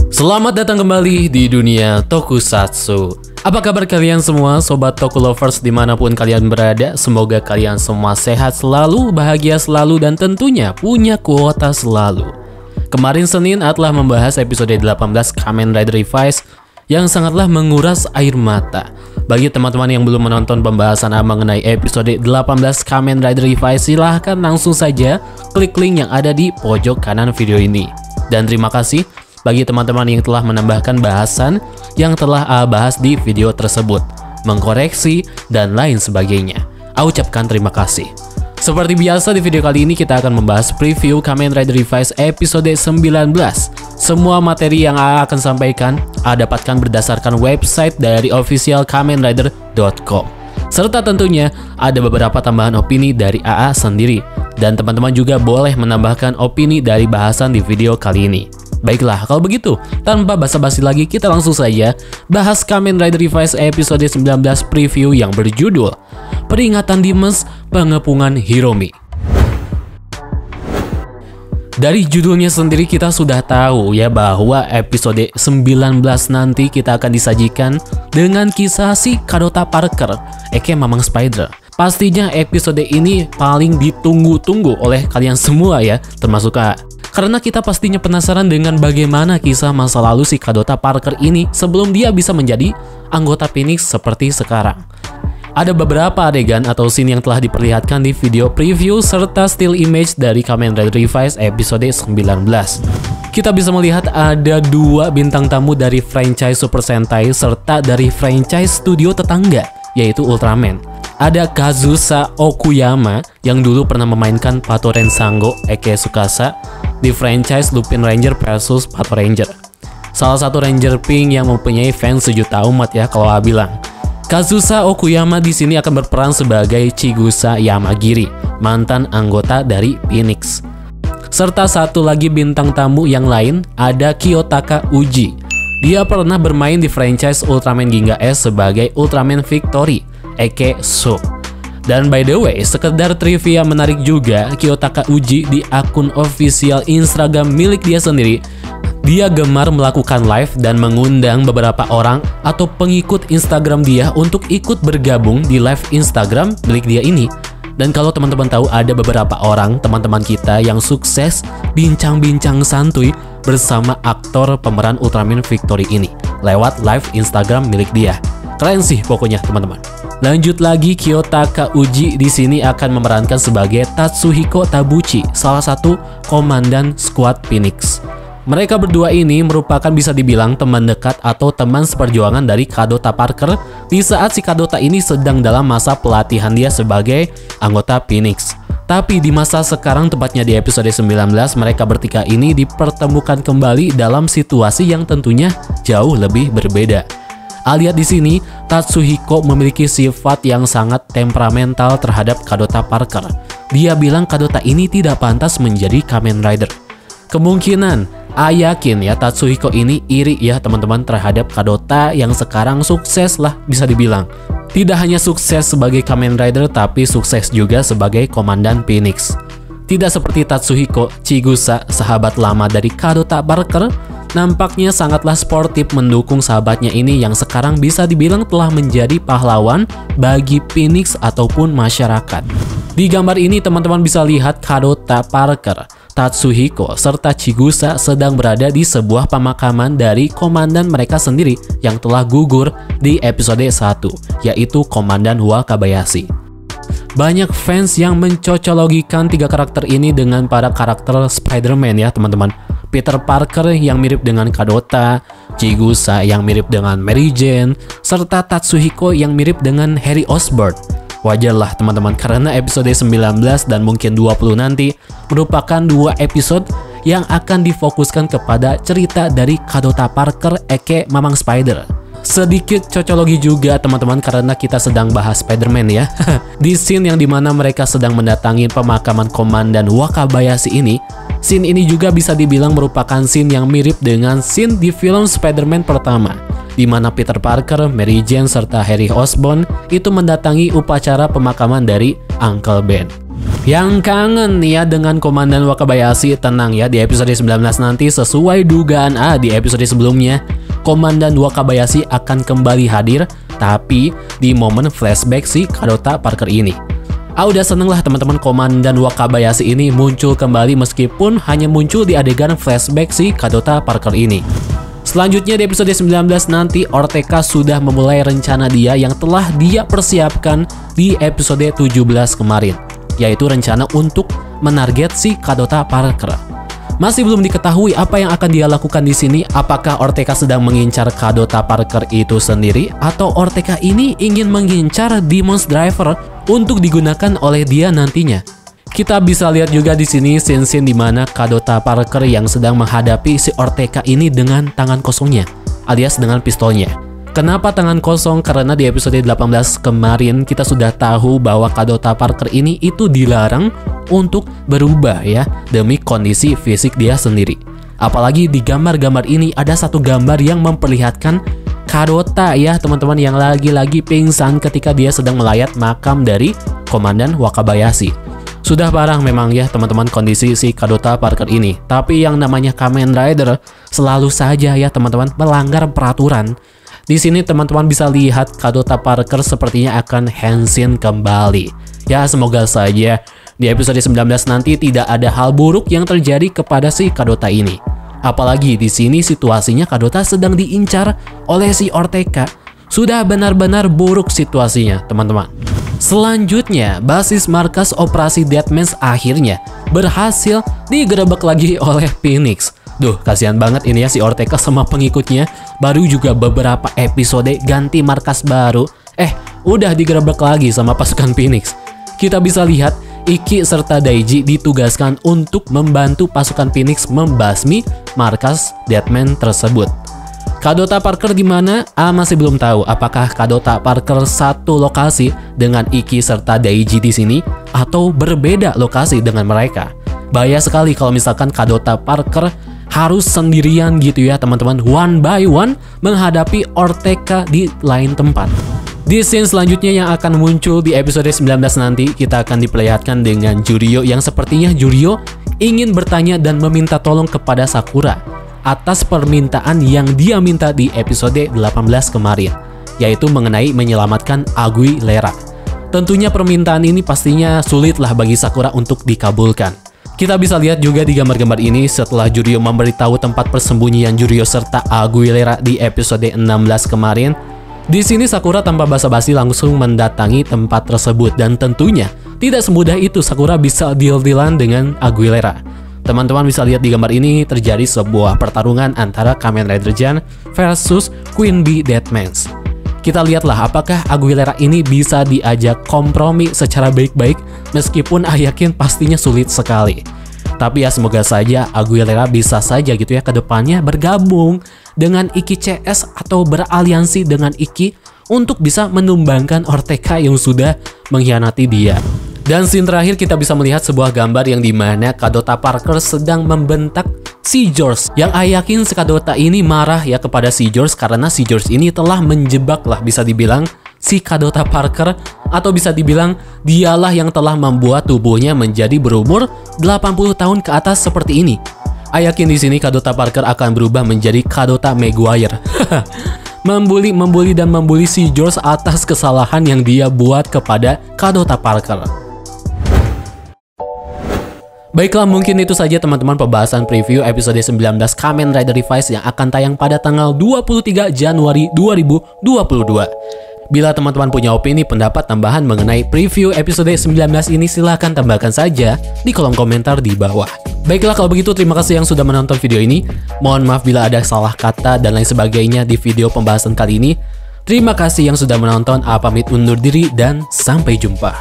Selamat datang kembali di dunia Tokusatsu. Apa kabar kalian semua, sobat Toku Lovers dimanapun kalian berada? Semoga kalian semua sehat selalu, bahagia selalu, dan tentunya punya kuota selalu. Kemarin Senin telah membahas episode 18 Kamen Rider Revised yang sangatlah menguras air mata. Bagi teman-teman yang belum menonton pembahasan mengenai episode 18 Kamen Rider Revised, silahkan langsung saja klik link yang ada di pojok kanan video ini. Dan terima kasih bagi teman-teman yang telah menambahkan bahasan yang telah bahas di video tersebut, mengkoreksi, dan lain sebagainya. Ucapkan terima kasih. Seperti biasa di video kali ini kita akan membahas preview Kamen Rider Revised episode 19. Semua materi yang akan sampaikan dapatkan berdasarkan website dari officialkamenrider.com. Serta tentunya ada beberapa tambahan opini dari AA sendiri. Dan teman-teman juga boleh menambahkan opini dari bahasan di video kali ini. Baiklah, kalau begitu, tanpa basa-basi lagi, kita langsung saja bahas Kamen Rider Revised episode 19 preview yang berjudul Peringatan Demons Pengepungan Hiromi. Dari judulnya sendiri kita sudah tahu ya bahwa episode 19 nanti kita akan disajikan dengan kisah si Kadota Parker, aka Mamang Spider. Pastinya episode ini paling ditunggu-tunggu oleh kalian semua ya, termasuk AA. Karena kita pastinya penasaran dengan bagaimana kisah masa lalu si Kadota Parker ini sebelum dia bisa menjadi anggota Phoenix seperti sekarang. Ada beberapa adegan atau scene yang telah diperlihatkan di video preview serta still image dari Kamen Rider Revised episode 19. Kita bisa melihat ada dua bintang tamu dari franchise Super Sentai serta dari franchise studio tetangga, yaitu Ultraman. Ada Kazusa Okuyama yang dulu pernah memainkan Patoren Sango aka Tsukasa di franchise Lupin Ranger vs Pato Ranger. Salah satu Ranger Pink yang mempunyai fans sejuta umat ya kalau A bilang. Kazusa Okuyama di sini akan berperan sebagai Chigusa Yamagiri, mantan anggota dari Phoenix. Serta satu lagi bintang tamu yang lain ada Kiyotaka Uji. Dia pernah bermain di franchise Ultraman Ginga S sebagai Ultraman Victory, aka So. Dan by the way, sekedar trivia menarik juga, Kiyotaka Uji di akun official Instagram milik dia sendiri, dia gemar melakukan live dan mengundang beberapa orang atau pengikut Instagram dia untuk ikut bergabung di live Instagram milik dia ini. Dan kalau teman-teman tahu, ada beberapa orang teman-teman kita yang sukses bincang-bincang santuy bersama aktor pemeran Ultraman Victory ini lewat live Instagram milik dia. Keren sih pokoknya teman-teman. Lanjut lagi, Kiyotaka Uji di sini akan memerankan sebagai Tatsuhiko Tabuchi, salah satu komandan squad Phoenix. Mereka berdua ini merupakan bisa dibilang teman dekat atau teman seperjuangan dari Kadota Parker di saat si Kadota ini sedang dalam masa pelatihan dia sebagai anggota Phoenix. Tapi di masa sekarang, tepatnya di episode 19, mereka bertiga ini dipertemukan kembali dalam situasi yang tentunya jauh lebih berbeda. Lihat di sini, Tatsuhiko memiliki sifat yang sangat temperamental terhadap Kadota Parker. Dia bilang Kadota ini tidak pantas menjadi Kamen Rider. Kemungkinan, yakin ya Tatsuhiko ini iri ya teman-teman terhadap Kadota yang sekarang sukses lah bisa dibilang. Tidak hanya sukses sebagai Kamen Rider, tapi sukses juga sebagai komandan Phoenix. Tidak seperti Tatsuhiko, Chigusa, sahabat lama dari Kadota Parker, nampaknya sangatlah sportif mendukung sahabatnya ini yang sekarang bisa dibilang telah menjadi pahlawan bagi Phoenix ataupun masyarakat. Di gambar ini teman-teman bisa lihat Kadota Parker, Tatsuhiko, serta Chigusa sedang berada di sebuah pemakaman dari komandan mereka sendiri yang telah gugur di episode 1, yaitu Komandan Wakabayashi. Banyak fans yang mencocologikan tiga karakter ini dengan para karakter Spider-Man ya teman-teman. Peter Parker yang mirip dengan Kadota, Chigusa yang mirip dengan Mary Jane, serta Tatsuhiko yang mirip dengan Harry Osborn. Wajarlah teman-teman, karena episode 19 dan mungkin 20 nanti merupakan dua episode yang akan difokuskan kepada cerita dari Kadota Parker aka Mamang Spider. Sedikit cocologi juga teman-teman karena kita sedang bahas Spider-Man ya. Di scene yang dimana mereka sedang mendatangi pemakaman Komandan Wakabayashi ini, scene ini juga bisa dibilang merupakan scene yang mirip dengan scene di film Spider-Man pertama, di mana Peter Parker, Mary Jane, serta Harry Osborn itu mendatangi upacara pemakaman dari Uncle Ben. Yang kangen ya dengan Komandan Wakabayashi, tenang ya, di episode 19 nanti sesuai dugaan di episode sebelumnya, Komandan Wakabayashi akan kembali hadir, tapi di momen flashback si Kadota Parker ini. Udah seneng lah teman-teman, Komandan Wakabayashi ini muncul kembali meskipun hanya muncul di adegan flashback si Kadota Parker ini. Selanjutnya di episode 19 nanti Ortega sudah memulai rencana dia yang telah dia persiapkan di episode 17 kemarin, yaitu rencana untuk menarget si Kadota Parker. Masih belum diketahui apa yang akan dia lakukan di sini. Apakah Ortega sedang mengincar Kadota Parker itu sendiri, atau Ortega ini ingin mengincar Demon's Driver untuk digunakan oleh dia nantinya? Kita bisa lihat juga di sini scene-scene di mana Kadota Parker yang sedang menghadapi si Ortega ini dengan tangan kosongnya, alias dengan pistolnya. Kenapa tangan kosong? Karena di episode 18 kemarin kita sudah tahu bahwa Kadota Parker ini itu dilarang untuk berubah ya, demi kondisi fisik dia sendiri. Apalagi di gambar-gambar ini ada satu gambar yang memperlihatkan Kadota ya teman-teman, yang lagi-lagi pingsan ketika dia sedang melayat makam dari Komandan Wakabayashi. Sudah parah memang ya teman-teman kondisi si Kadota Parker ini. Tapi yang namanya Kamen Rider selalu saja ya teman-teman melanggar peraturan. Di sini teman-teman bisa lihat Kadota Parker sepertinya akan henshin kembali. Ya semoga saja di episode 19 nanti tidak ada hal buruk yang terjadi kepada si Kadota ini. Apalagi di sini situasinya Kadota sedang diincar oleh si Ortega. Sudah benar-benar buruk situasinya teman-teman. Selanjutnya, basis markas operasi Deadman akhirnya berhasil digerebek lagi oleh Phoenix. Duh, kasihan banget ini ya si Ortega sama pengikutnya. Baru juga beberapa episode ganti markas baru, udah digerebek lagi sama pasukan Phoenix. Kita bisa lihat Ikki serta Daiji ditugaskan untuk membantu pasukan Phoenix membasmi markas Deadman tersebut. Kadota Parker di mana? Masih belum tahu apakah Kadota Parker satu lokasi dengan Ikki serta Daiji di sini atau berbeda lokasi dengan mereka. Bahaya sekali kalau misalkan Kadota Parker harus sendirian gitu ya teman-teman, one by one menghadapi Ortega di lain tempat. Di scene selanjutnya yang akan muncul di episode 19 nanti, kita akan diperlihatkan dengan Juryo yang sepertinya Juryo ingin bertanya dan meminta tolong kepada Sakura atas permintaan yang dia minta di episode 18 kemarin, yaitu mengenai menyelamatkan Aguilera. Tentunya permintaan ini pastinya sulit lah bagi Sakura untuk dikabulkan. Kita bisa lihat juga di gambar-gambar ini setelah Juryo memberitahu tempat persembunyian Juryo serta Aguilera di episode 16 kemarin. Di sini Sakura tanpa basa-basi langsung mendatangi tempat tersebut, dan tentunya tidak semudah itu Sakura bisa deal-dealan dengan Aguilera. Teman-teman bisa lihat di gambar ini terjadi sebuah pertarungan antara Kamen Rider Jan versus Queen Bee Deadman. Kita lihatlah apakah Aguilera ini bisa diajak kompromi secara baik-baik, meskipun yakin pastinya sulit sekali. Tapi ya semoga saja Aguilera bisa saja gitu ya kedepannya bergabung dengan Ikki CS atau beraliansi dengan Ikki untuk bisa menumbangkan Ortega yang sudah mengkhianati dia. Dan scene terakhir kita bisa melihat sebuah gambar yang dimana Kadota Parker sedang membentak si George. Yang yakin si Kadota ini marah ya kepada si George karena si George ini telah menjebak lah bisa dibilang si Kadota Parker, atau bisa dibilang dialah yang telah membuat tubuhnya menjadi berumur 80 tahun ke atas seperti ini. Yakin di sini Kadota Parker akan berubah menjadi Kadota Maguire. membuli dan membuli si George atas kesalahan yang dia buat kepada Kadota Parker. Baiklah, mungkin itu saja teman-teman pembahasan preview episode 19 Kamen Rider Revice yang akan tayang pada tanggal 23 Januari 2022. Bila teman-teman punya opini, pendapat tambahan mengenai preview episode 19 ini, silahkan tambahkan saja di kolom komentar di bawah. Baiklah kalau begitu, terima kasih yang sudah menonton video ini. Mohon maaf bila ada salah kata dan lain sebagainya di video pembahasan kali ini. Terima kasih yang sudah menonton, pamit undur diri dan sampai jumpa.